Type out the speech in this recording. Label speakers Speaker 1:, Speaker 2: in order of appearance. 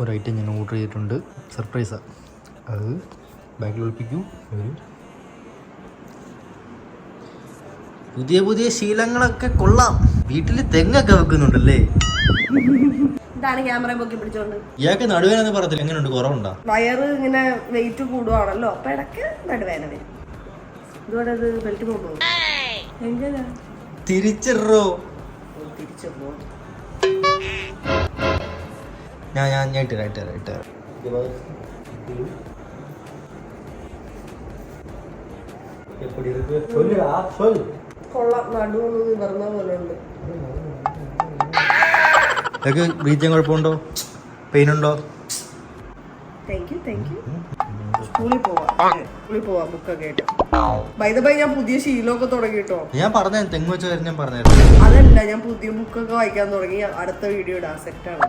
Speaker 1: ഒരു ഐറ്റം ഞാൻ ഓർഡർ ചെയ്തിട്ടുണ്ട്. സർപ്രൈസാണ്. അത് ബാഗിൽ ഒളിപ്പിക്കൂ. പുതിയ പുതിയ ശീലങ്ങളൊക്കെ കൊള്ളാം. വീട്ടിൽ തെങ്ങൊക്കെ വെക്കുന്നുണ്ടല്ലേ?
Speaker 2: ക്യാമറ പൊക്കി പിടിച്ചോണ്ട്
Speaker 1: ഇയാൾക്ക് നടുവേന പറയത്തില്ല. എങ്ങനെയുണ്ട്? കുറവുണ്ടോ?
Speaker 2: വയറ് ഇങ്ങനെ വെയിറ്റ് കൂടുവാണല്ലോ, അപ്പൊ ഇടയ്ക്ക് നടുവേന വരും. ഇതുകൊണ്ട് അത് ബെൽറ്റ് കൊണ്ടുപോകും. എങ്ങനെ
Speaker 1: തിരിച്ചിടോ?
Speaker 2: തിരിച്ചിടോ?
Speaker 1: ഞാൻ ഇട്ട്
Speaker 2: കൊള്ളാം. നടുവൊന്ന് നിവർന്ന പോലെ ഉണ്ട്.
Speaker 1: ഇതൊക്കെ ബ്രീത്തിങ് കുഴപ്പമുണ്ടോ? പെയിൻ ഉണ്ടോ?
Speaker 2: Thank you. സ്കൂളിൽ പോവാം ബുക്കൊക്കെ ആയിട്ട്. ബൈ ദ ബൈ, ഞാൻ പുതിയ ശീലമൊക്കെ തുടങ്ങി കേട്ടോ.
Speaker 1: ഞാൻ പറഞ്ഞ തെങ്ങ് വെച്ച കാര്യം ഞാൻ പറഞ്ഞായിരുന്നു.
Speaker 2: അതല്ല, ഞാൻ പുതിയ ബുക്കൊക്കെ വായിക്കാൻ തുടങ്ങി. അടുത്ത വീഡിയോ ഇടാം. സെറ്റാണ്.